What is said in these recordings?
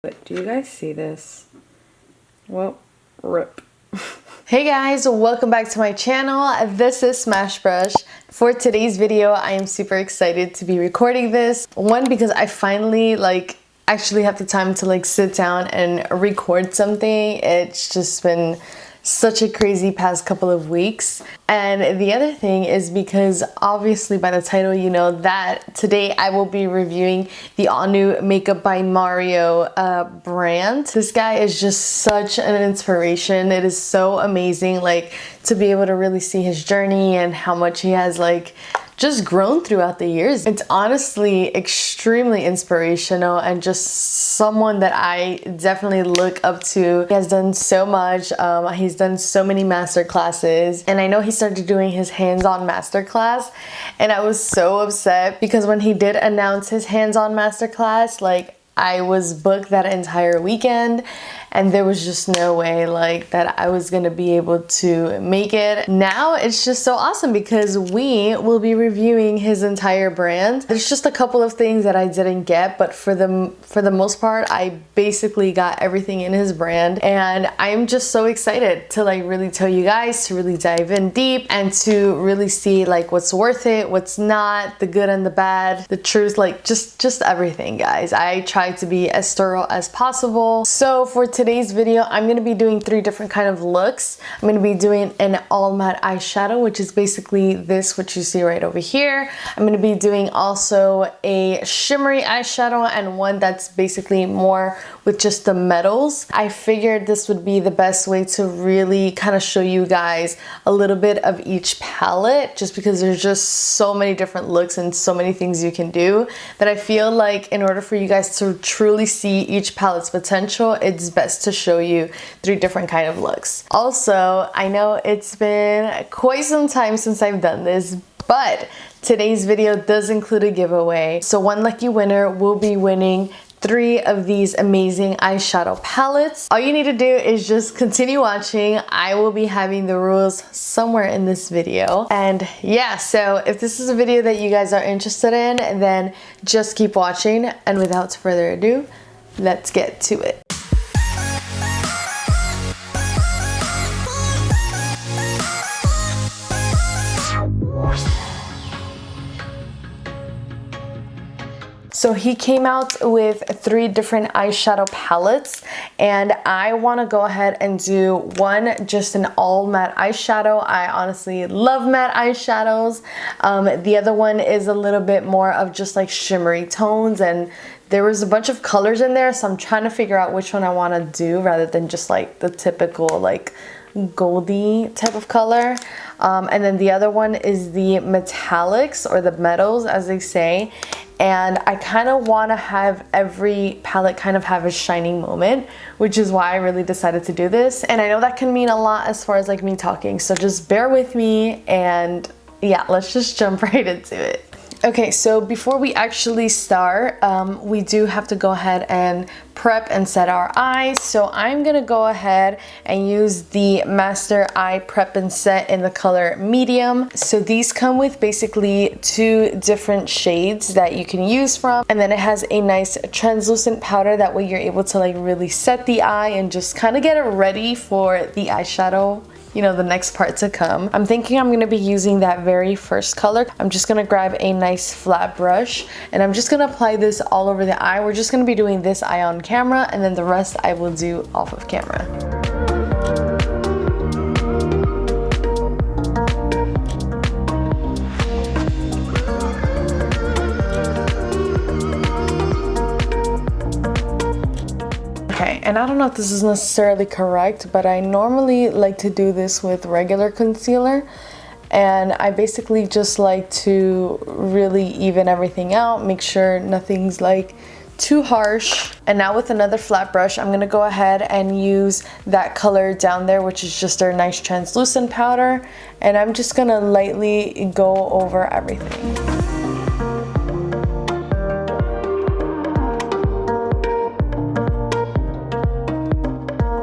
But do you guys see this? Well, rip. Hey guys, welcome back to my channel. This is Smashbrush. For today's video, I am super excited to be recording this. One, because I finally actually have the time to sit down and record something. It's just been such a crazy past couple of weeks. And the other thing is because obviously by the title you know that today I will be reviewing the all new Makeup by Mario brand. This guy is just such an inspiration. It is so amazing to be able to really see his journey and how much he has just grown throughout the years. It's honestly extremely inspirational and just someone that I definitely look up to. He has done so much. He's done so many master classes, and I know he started doing his hands-on master class, and I was so upset because when he did announce his hands-on master class, I was booked that entire weekend and there was just no way that I was gonna be able to make it. Now it's just so awesome because we will be reviewing his entire brand. There's just a couple of things that I didn't get, but for the most part I basically got everything in his brand, and I'm just so excited to really tell you guys, to really dive in deep and to really see what's worth it, what's not, the good and the bad, the truth, just everything, guys. I try to be as thorough as possible. So for today's video, I'm going to be doing 3 different kind of looks. I'm going to be doing an all matte eyeshadow, which is basically this, what you see right over here. I'm going to be doing also a shimmery eyeshadow and one that's basically more with just the metals. I figured this would be the best way to really kind of show you guys a little bit of each palette, just because there's just so many different looks and so many things you can do that I feel in order for you guys to truly see each palette's potential, it's best to show you 3 different kind of looks. Also, I know it's been quite some time since I've done this, but today's video does include a giveaway. So one lucky winner will be winning 3 of these amazing eyeshadow palettes. All you need to do is just continue watching. I will be having the rules somewhere in this video. And yeah, so if this is a video that you guys are interested in, then just keep watching. And without further ado, let's get to it. So he came out with 3 different eyeshadow palettes, and I want to go ahead and do one, just an all matte eyeshadow. I honestly love matte eyeshadows. The other one is a little bit more of just shimmery tones, and there was a bunch of colors in there, so I'm trying to figure out which one I want to do rather than just the typical goldy type of color. And then the other one is the metallics, or the metals as they say, and I kind of want to have every palette kind of have a shining moment, which is why I really decided to do this. And I know that can mean a lot as far as me talking, so just bear with me, and yeah, let's just jump right into it. Okay, so before we actually start, we do have to go ahead and prep and set our eyes. So I'm gonna go ahead and use the Master Eye Prep and Set in the color medium. So these come with basically 2 different shades that you can use from, and then it has a nice translucent powder, that way you're able to really set the eye and just kind of get it ready for the eyeshadow, you know, the next part to come. I'm thinking I'm gonna be using that very first color. I'm just gonna grab a nice flat brush and I'm just gonna apply this all over the eye. We're just gonna be doing this eye on camera, and then the rest I will do off of camera. And I don't know if this is necessarily correct, but I normally like to do this with regular concealer, and I basically just like to really even everything out, make sure nothing's too harsh. And now with another flat brush, I'm gonna go ahead and use that color down there, which is just our nice translucent powder, and I'm just gonna lightly go over everything.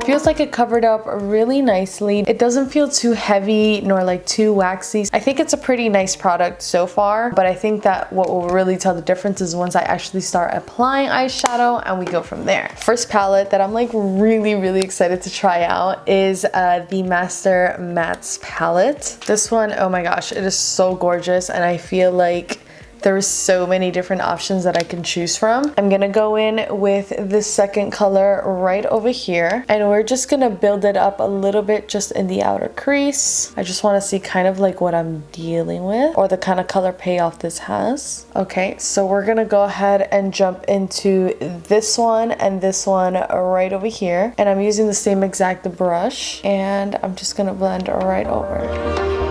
Feels like it covered up really nicely. It doesn't feel too heavy nor like too waxy. I think it's a pretty nice product so far, but I think that what will really tell the difference is once I actually start applying eyeshadow and we go from there. First palette that I'm like really excited to try out is the Master Mattes palette. This one, oh my gosh, it is so gorgeous, and I feel like there's so many different options that I can choose from. I'm gonna go in with the second color right over here, and we're just gonna build it up a little bit just in the outer crease. I just wanna see kind of like what I'm dealing with or the kind of color payoff this has. Okay, so we're gonna go ahead and jump into this one and this one right over here. And I'm using the same exact brush, and I'm just gonna blend right over.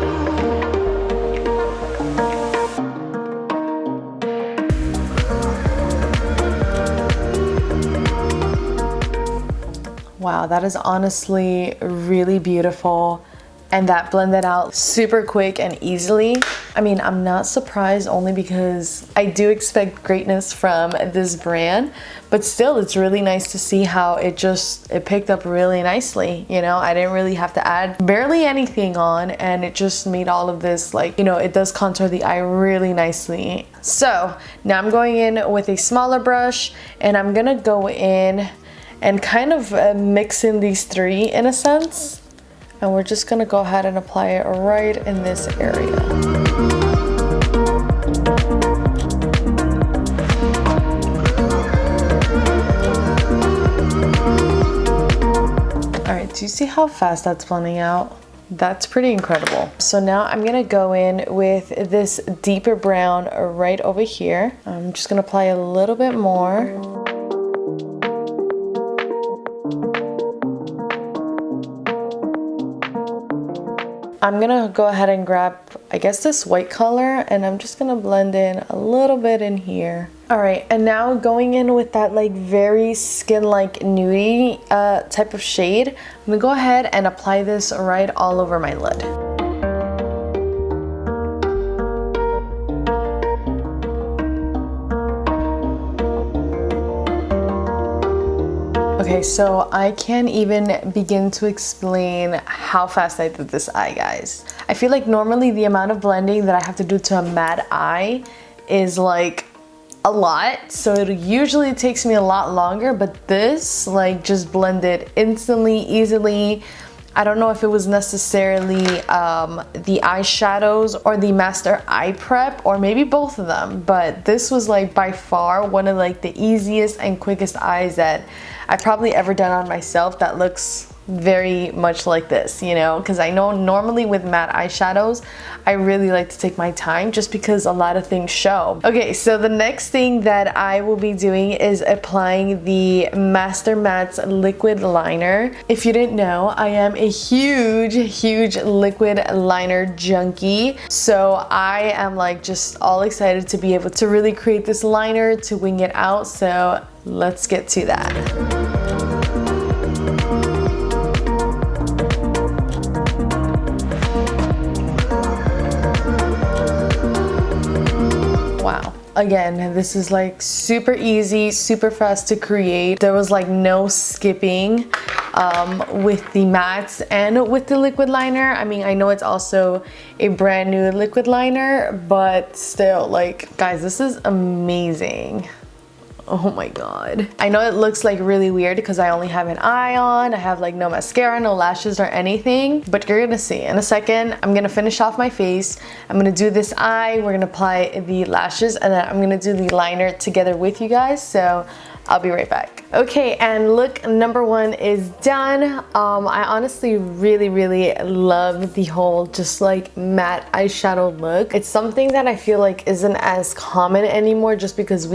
Wow, that is honestly really beautiful, and that blended out super quick and easily. I mean, I'm not surprised, only because I do expect greatness from this brand, but still it's really nice to see how it picked up really nicely. You know, I didn't really have to add barely anything on, and it just made all of this, like, you know, it does contour the eye really nicely. So now I'm going in with a smaller brush, and I'm gonna go in and kind of mix in these three in a sense, and we're just gonna go ahead and apply it right in this area. Alright, do you see how fast that's blending out? That's pretty incredible. So now I'm gonna go in with this deeper brown right over here. I'm just gonna apply a little bit more. I'm gonna go ahead and grab, I guess, this white color, and I'm just gonna blend in a little bit in here. All right, and now going in with that like very skin-like nudie type of shade, I'm gonna go ahead and apply this right all over my lid. Okay, so I can't even begin to explain how fast I did this eye, guys. I feel like normally the amount of blending that I have to do to a matte eye is like a lot, so it usually takes me a lot longer, but this like just blended instantly, easily. I don't know if it was necessarily the eyeshadows or the Master Eye Prep, or maybe both of them, but this was like by far one of like the easiest and quickest eyes that I've probably ever done on myself that looks very much like this, you know, because I know normally with matte eyeshadows I really like to take my time just because a lot of things show. Okay, so the next thing that I will be doing is applying the Master Mattes liquid liner. If you didn't know, I am a huge liquid liner junkie, so I am like just all excited to be able to really create this liner, to wing it out. So let's get to that. Wow. Again, this is like super easy, super fast to create. There was like no skipping with the mattes and with the liquid liner. I mean, I know it's also a brand new liquid liner, but still, like, guys, this is amazing. Oh my god. I know it looks like really weird because I only have an eye on. I have like no mascara, no lashes or anything, but you're gonna see in a second. I'm gonna finish off my face. I'm gonna do this eye. We're gonna apply the lashes, and then I'm gonna do the liner together with you guys. So I'll be right back. Okay, and look number one is done. I honestly really love the whole just like matte eyeshadow look. It's something that I feel like isn't as common anymore, just because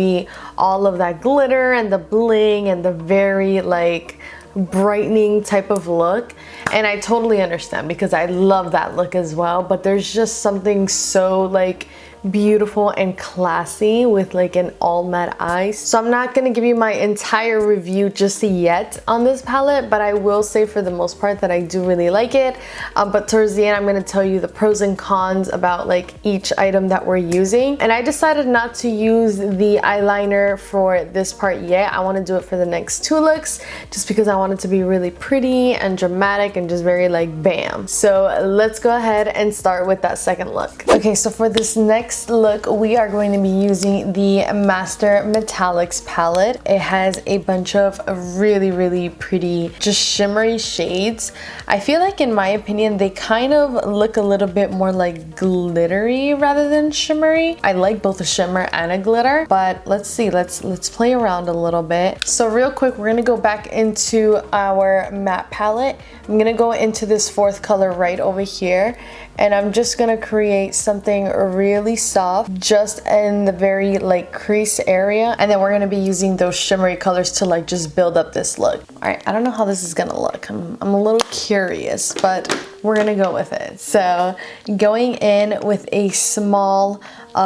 all of that glitter and the bling and the very like brightening type of look, and I totally understand because I love that look as well, but there's just something so like beautiful and classy with like an all matte eye. So I'm not gonna give you my entire review just yet on this palette, but I will say for the most part that I do really like it. But towards the end, I'm gonna tell you the pros and cons about like each item that we're using. And I decided not to use the eyeliner for this part yet. I wanna do it for the next two looks, just because I want it to be really pretty and dramatic and just very like bam. So let's go ahead and start with that second look. Okay, so for this next look, we are going to be using the Master Metallics palette. It has a bunch of really pretty, just shimmery shades. I feel like, in my opinion, they kind of look a little bit more like glittery rather than shimmery. I like both a shimmer and a glitter, but let's see, let's play around a little bit. So real quick, we're gonna go back into our matte palette. I'm gonna go into this fourth color right over here, and I'm just gonna create something really soft just in the very like crease area, and then we're gonna be using those shimmery colors to like just build up this look. All right, I don't know how this is gonna look. I'm a little curious, but we're gonna go with it. So going in with a small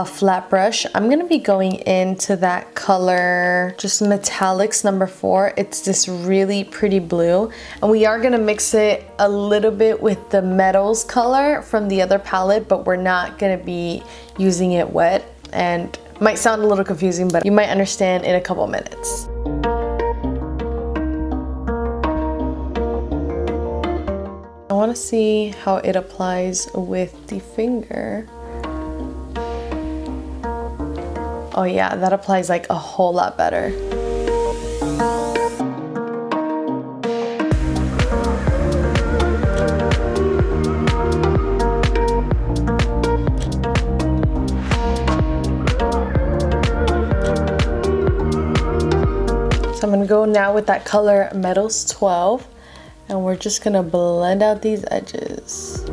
flat brush, I'm gonna be going into that color, just Metallics number 4. It's this really pretty blue, and we are gonna mix it a little bit with the metals color from the other palette, but we're not gonna be using it wet, and might sound a little confusing, but you might understand in a couple minutes. I want to see how it applies with the finger. Oh yeah, that applies like a whole lot better. So I'm gonna go now with that color Metals 12, and we're just gonna blend out these edges.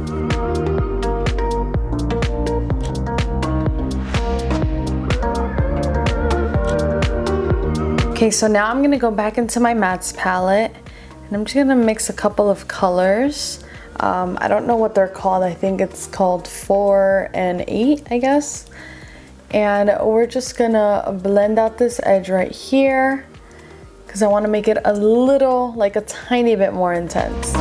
Okay, so now I'm gonna go back into my mattes palette, and I'm just gonna mix a couple of colors. I don't know what they're called. I think it's called 4 and 8, I guess. And we're just gonna blend out this edge right here, because I want to make it a little, like a tiny bit more intense.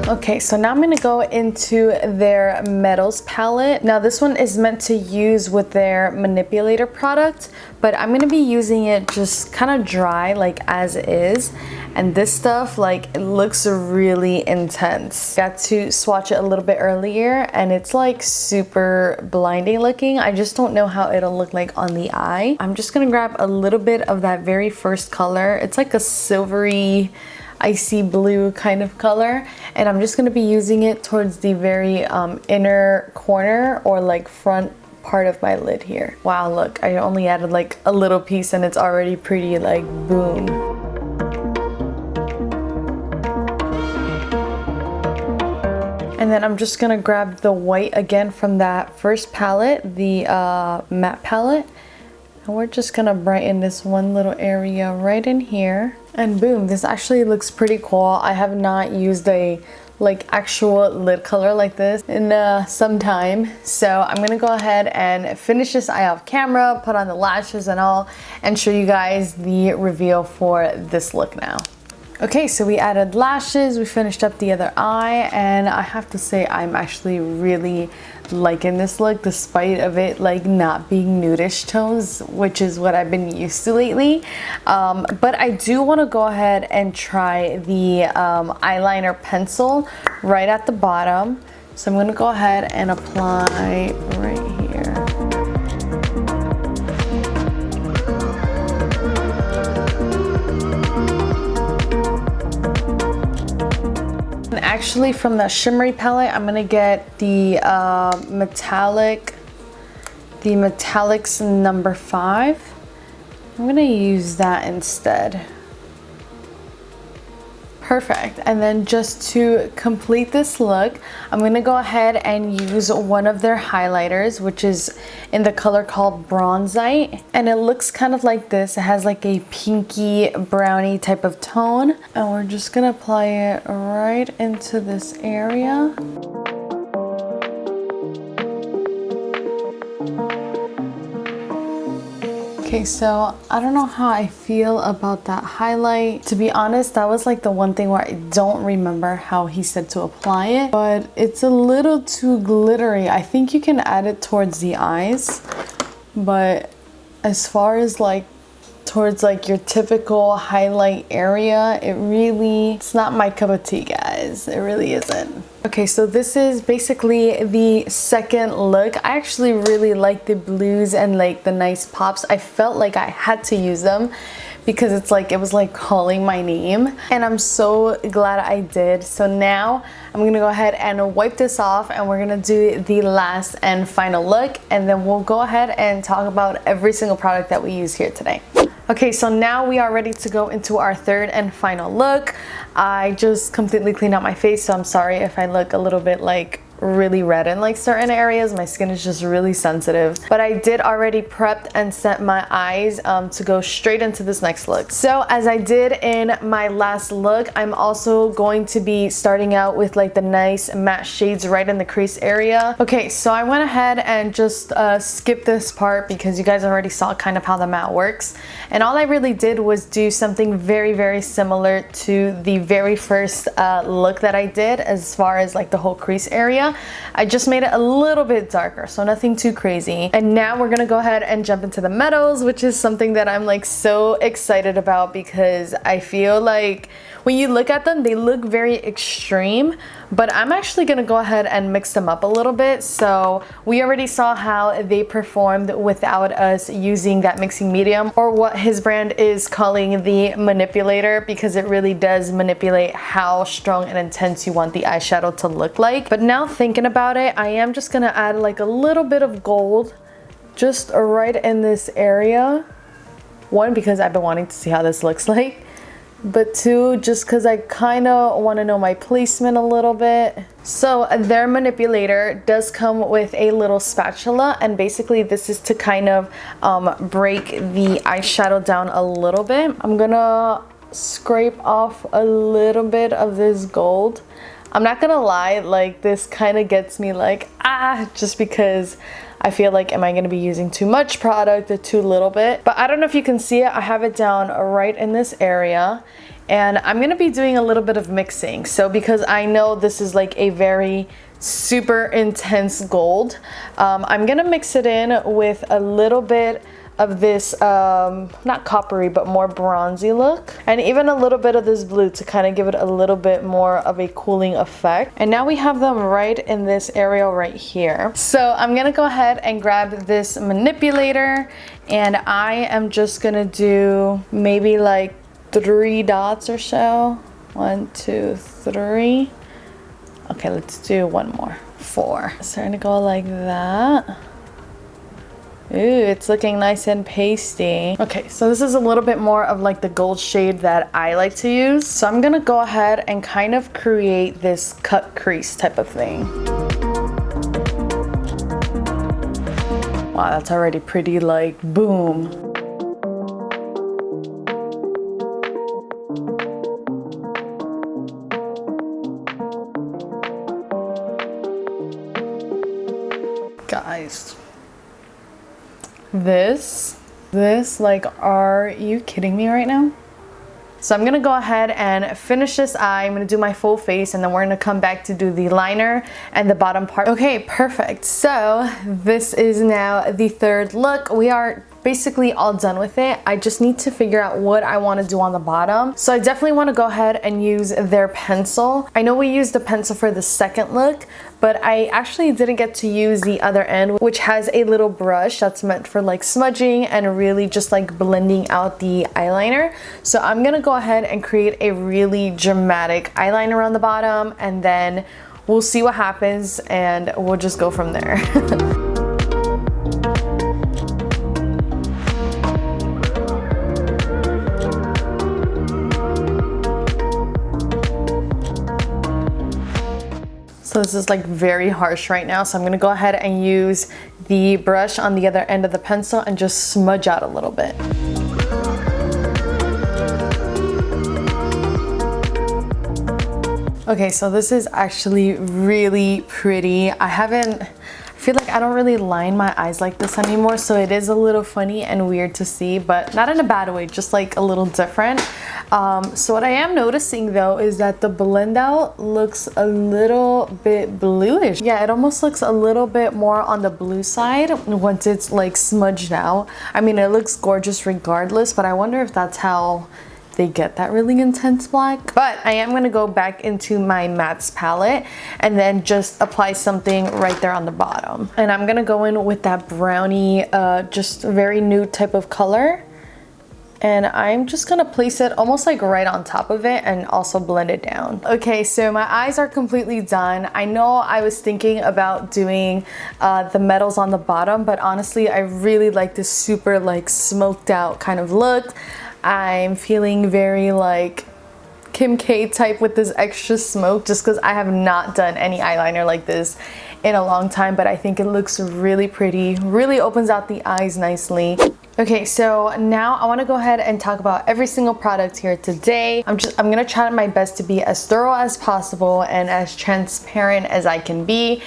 Okay, so now I'm gonna go into their Metals palette. Now this one is meant to use with their manipulator product, but I'm gonna be using it just kind of dry, like as is. And this stuff, like, it looks really intense. Got to swatch it a little bit earlier, and it's like super blinding looking. I just don't know how it'll look like on the eye. I'm just gonna grab a little bit of that very first color. It's like a silvery, icy blue kind of color, and I'm just gonna be using it towards the very inner corner, or like front part of my lid here. Wow, look, I only added like a little piece and it's already pretty, like, boom. And then I'm just gonna grab the white again from that first palette, the matte palette, and we're just gonna brighten this one little area right in here. And boom, this actually looks pretty cool. I have not used a like actual lid color like this in some time, so I'm gonna go ahead and finish this eye off camera, put on the lashes and all, and show you guys the reveal for this look now. Okay, so we added lashes, we finished up the other eye, and I have to say I'm actually really liking this look, despite of it like not being nudish tones, which is what I've been used to lately. But I do want to go ahead and try the eyeliner pencil right at the bottom. So I'm going to go ahead and apply right here. And actually from the shimmery palette, I'm gonna get the Metallics number 5. I'm gonna use that instead. Perfect. And then just to complete this look, I'm gonna go ahead and use one of their highlighters, which is in the color called Bronzite. And it looks kind of like this. It has like a pinky brownie type of tone. And we're just gonna apply it right into this area. Okay, so I don't know how I feel about that highlight. To be honest, that was like the one thing where I don't remember how he said to apply it, but it's a little too glittery. I think you can add it towards the eyes, but as far as like towards like your typical highlight area, it's not my cup of tea, guys. It really isn't. Okay, so this is basically the second look. I actually really like the blues and like the nice pops. I felt like I had to use them because it was like calling my name, and I'm so glad I did. So now I'm gonna go ahead and wipe this off, and we're gonna do the last and final look, and then we'll go ahead and talk about every single product that we use here today. Okay, so now we are ready to go into our third and final look. I just completely cleaned out my face, so I'm sorry if I look a little bit like really red in like certain areas. My skin is just really sensitive, but I did already prepped and set my eyes to go straight into this next look. So as I did in my last look, I'm also going to be starting out with like the nice matte shades right in the crease area. Okay, so I went ahead and just skipped this part because you guys already saw kind of how the matte works, and all I really did was do something very, very similar to the very first look that I did as far as like the whole crease area. I just made it a little bit darker, so nothing too crazy. And now we're gonna go ahead and jump into the metals, which is something that I'm like so excited about because I feel like when you look at them, they look very extreme, but I'm actually gonna go ahead and mix them up a little bit. So we already saw how they performed without us using that mixing medium, or what his brand is calling the manipulator, because it really does manipulate how strong and intense you want the eyeshadow to look like. But now thinking about it, I am just gonna add like a little bit of gold just right in this area. One, because I've been wanting to see how this looks like, but two, just because I kind of want to know my placement a little bit. So their manipulator does come with a little spatula, and basically this is to kind of break the eyeshadow down a little bit. I'm gonna scrape off a little bit of this gold. I'm not gonna lie, like this kind of gets me like just because I feel like, am I going to be using too much product or too little bit? But I don't know if you can see it. I have it down right in this area, and I'm going to be doing a little bit of mixing. So because I know this is like a very super intense gold, I'm going to mix it in with a little bit of this not coppery but more bronzy look, and even a little bit of this blue to kind of give it a little bit more of a cooling effect. And now we have them right in this area right here. So I'm gonna go ahead and grab this manipulator, and I am just gonna do maybe like 3 dots or so. 1, 2, 3. Okay, let's do one more. 4. Starting to go like that. Ooh, it's looking nice and pasty. Okay, so this is a little bit more of like the gold shade that I like to use. So I'm gonna go ahead and kind of create this cut crease type of thing. Wow, that's already pretty like boom. Guys. This, like, are you kidding me right now? So I'm gonna go ahead and finish this eye. I'm gonna do my full face, and then we're gonna come back to do the liner and the bottom part. Okay, perfect. So this is now the third look. We are basically all done with it. I just need to figure out what I want to do on the bottom. So I definitely want to go ahead and use their pencil. I know we used the pencil for the second look, but I actually didn't get to use the other end, which has a little brush that's meant for like smudging and really just like blending out the eyeliner. So I'm gonna go ahead and create a really dramatic eyeliner on the bottom, and then we'll see what happens and we'll just go from there. So this is like very harsh right now, so I'm gonna go ahead and use the brush on the other end of the pencil and just smudge out a little bit. Okay, so this is actually really pretty. I feel like I don't really line my eyes like this anymore, so it is a little funny and weird to see, but not in a bad way, just like a little different. So what I am noticing though is that the blend out looks a little bit bluish. Yeah, it almost looks a little bit more on the blue side once it's like smudged out. I mean, it looks gorgeous regardless, but I wonder if that's how they get that really intense black. But I am going to go back into my mattes palette and then just apply something right there on the bottom. And I'm going to go in with that brownie, just very nude type of color. And I'm just gonna place it almost like right on top of it and also blend it down. Okay, so my eyes are completely done. I know I was thinking about doing the metals on the bottom, but honestly, I really like this super like smoked out kind of look. I'm feeling very like Kim K type with this extra smoke just because I have not done any eyeliner like this in a long time, but I think it looks really pretty, really opens out the eyes nicely. Okay, so now I want to go ahead and talk about every single product here today. I'm gonna try my best to be as thorough as possible and as transparent as I can be.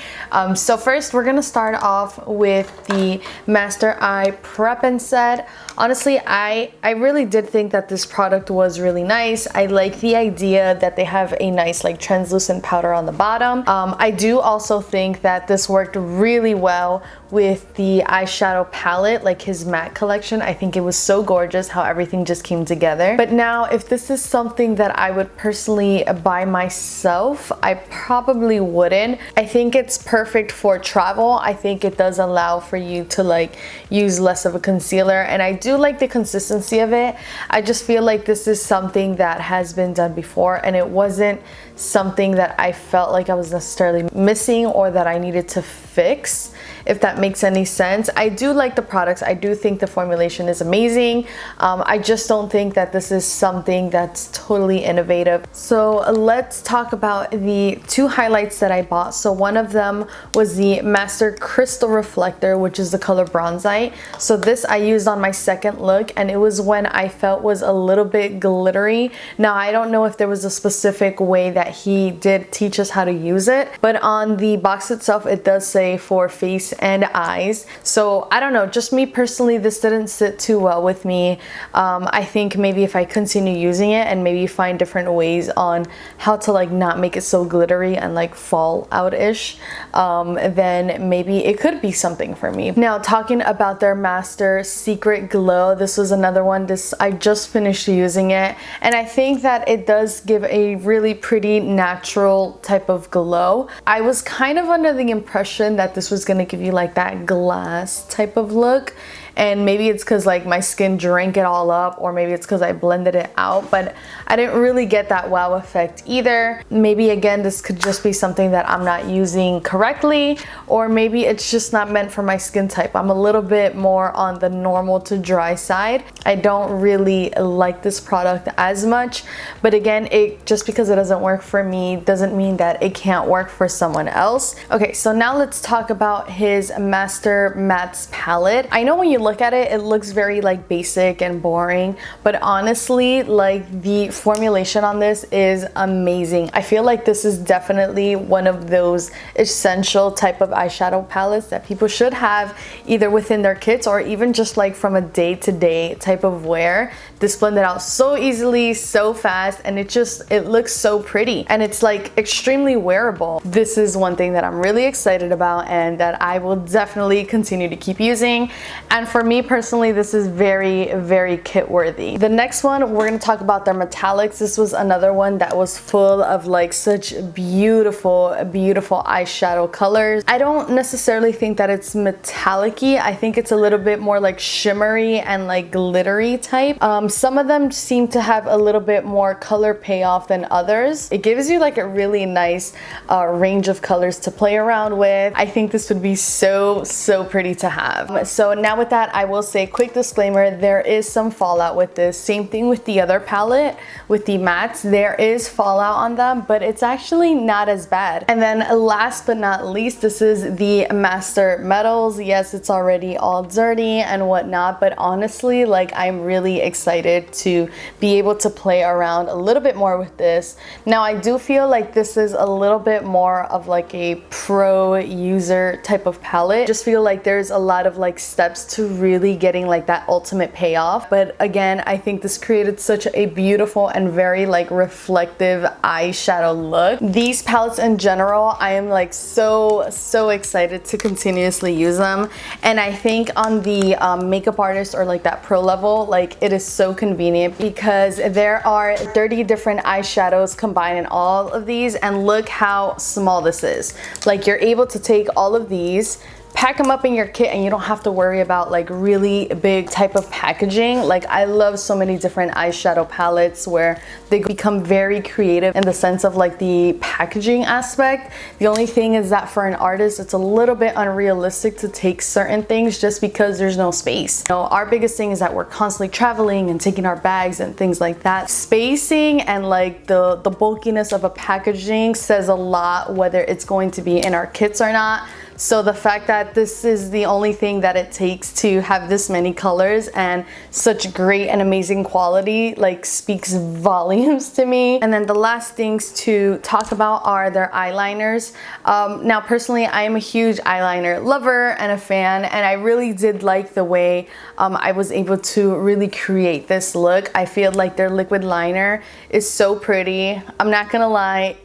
So first we're gonna start off with the Master Eye Prep and Set. Honestly, I really did think that this product was really nice. I like the idea that they have a nice like translucent powder on the bottom. I do also think that this worked really well with the eyeshadow palette, like his matte collection. I think it was so gorgeous how everything just came together. But now if this is something that I would personally buy myself, I probably wouldn't. I think it's perfect for travel. I think it does allow for you to like use less of a concealer, and I do like the consistency of it. I just feel like this is something that has been done before, and it wasn't something that I felt like I was necessarily missing or that I needed to fix, if that makes any sense. I do like the products. I do think the formulation is amazing. I just don't think that this is something that's totally innovative. So let's talk about the two highlights that I bought. So one of them was the Master Crystal Reflector, which is the color Bronzite. So this I used on my second look, and it was when I felt was a little bit glittery. Now I don't know if there was a specific way that he did teach us how to use it, but on the box itself it does say for face and eyes. So I don't know, just me personally, this didn't sit too well with me. I think maybe if I continue using it and maybe find different ways on how to like not make it so glittery and like fall out-ish, then maybe it could be something for me. Now talking about their Master Secret Glow, this was another one. I just finished using it, and I think that it does give a really pretty natural type of glow. I was kind of under the impression that this was gonna give you like that glass type of look, and maybe it's because like my skin drank it all up, or maybe it's because I blended it out, but I didn't really get that wow effect either. Maybe again this could just be something that I'm not using correctly, or maybe it's just not meant for my skin type. I'm a little bit more on the normal to dry side. I don't really like this product as much, but again, just because it doesn't work for me doesn't mean that it can't work for someone else. Okay, so now let's talk about his Master Mattes palette. I know when you look at it, it looks very like basic and boring, but honestly, like the formulation on this is amazing. I feel like this is definitely one of those essential type of eyeshadow palettes that people should have either within their kits or even just like from a day-to-day type of wear. This blended out so easily, so fast, and it looks so pretty, and it's like extremely wearable. This is one thing that I'm really excited about and that I will definitely continue to keep using. And for me personally, this is very, very kit worthy. The next one, we're going to talk about their metallics. This was another one that was full of like such beautiful, beautiful eyeshadow colors. I don't necessarily think that it's metallic-y. I think it's a little bit more like shimmery and like glittery type. Some of them seem to have a little bit more color payoff than others. It gives you like a really nice range of colors to play around with. I think this would be so pretty to have. So now with that that, I will say, quick disclaimer, there is some fallout with this. Same thing with the other palette, with the mattes. There is fallout on them, but it's actually not as bad. And then last but not least, this is the Master Metals. Yes, it's already all dirty and whatnot, but honestly, like, I'm really excited to be able to play around a little bit more with this. Now, I do feel like this is a little bit more of like a pro user type of palette. Just feel like there's a lot of like steps to really getting like that ultimate payoff. But again, I think this created such a beautiful and very like reflective eyeshadow look. These palettes in general, I am like so excited to continuously use them. And I think on the makeup artist or like that pro level, like, it is so convenient because there are 30 different eyeshadows combined in all of these, and look how small this is. Like, you're able to take all of these, pack them up in your kit, and you don't have to worry about like really big type of packaging. Like, I love so many different eyeshadow palettes where they become very creative in the sense of like the packaging aspect. The only thing is that for an artist, it's a little bit unrealistic to take certain things just because there's no space. You know, our biggest thing is that we're constantly traveling and taking our bags and things like that. Spacing and like the bulkiness of a packaging says a lot whether it's going to be in our kits or not. So the fact that this is the only thing that it takes to have this many colors and such great and amazing quality, like, speaks volumes to me. And then the last things to talk about are their eyeliners. Now, personally, I am a huge eyeliner lover and a fan, and I really did like the way I was able to really create this look. I feel like their liquid liner is so pretty. I'm not gonna lie,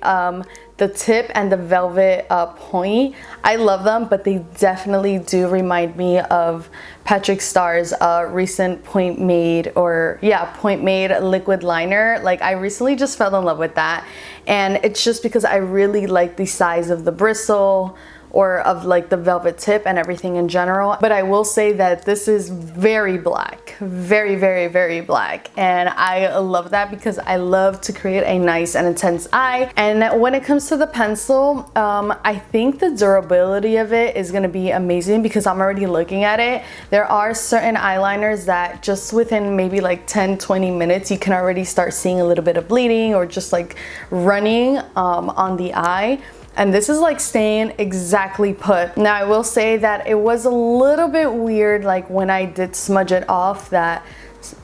the tip and the velvet point, I love them, but they definitely do remind me of Patrick Starr's recent Point Made liquid liner. Like, I recently just fell in love with that, and it's just because I really like the size of the bristle or of like the velvet tip and everything in general. But I will say that this is very black, very black, and I love that because I love to create a nice and intense eye. And when it comes to the pencil, I think the durability of it is gonna be amazing because I'm already looking at it. There are certain eyeliners that just within maybe like 10-20 minutes you can already start seeing a little bit of bleeding or just like running on the eye. And this is like staying exactly put. Now, I will say that it was a little bit weird, like when I did smudge it off, that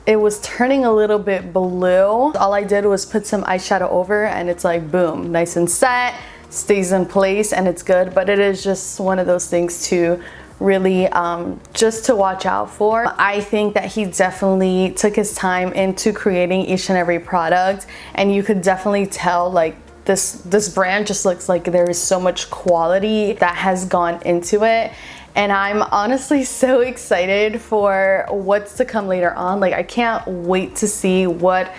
it was turning a little bit blue. All I did was put some eyeshadow over, and it's like boom, nice and set, stays in place, and it's good. But it is just one of those things to really just to watch out for. I think that he definitely took his time into creating each and every product, and you could definitely tell like this brand just looks like there is so much quality that has gone into it. And I'm honestly so excited for what's to come later on. Like, I can't wait to see what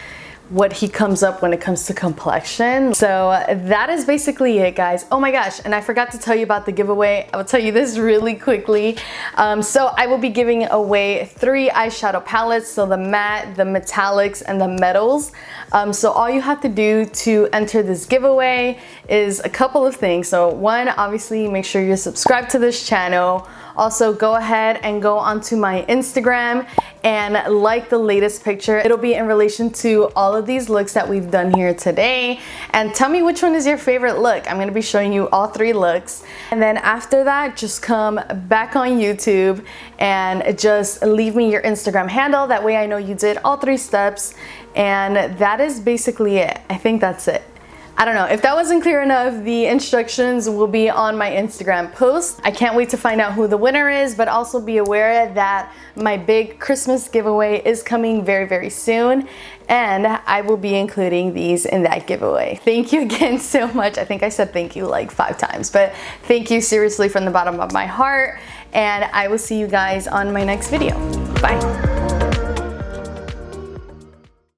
he comes up when it comes to complexion. So that is basically it, guys. Oh my gosh, and I forgot to tell you about the giveaway. I will tell you this really quickly. So I will be giving away 3 eyeshadow palettes, so the matte, the metallics, and the metals. So all you have to do to enter this giveaway is a couple of things. So one, obviously make sure you're subscribed to this channel. Also, go ahead and go onto my Instagram and like the latest picture. It'll be in relation to all of these looks that we've done here today. And tell me which one is your favorite look. I'm gonna be showing you all 3 looks. And then after that, just come back on YouTube and just leave me your Instagram handle. That way I know you did all 3 steps. And that is basically it. I think that's it. I don't know, if that wasn't clear enough, the instructions will be on my Instagram post. I can't wait to find out who the winner is, but also be aware that my big Christmas giveaway is coming very soon, and I will be including these in that giveaway. Thank you again so much. I think I said thank you like 5 times, but thank you seriously from the bottom of my heart, and I will see you guys on my next video. Bye.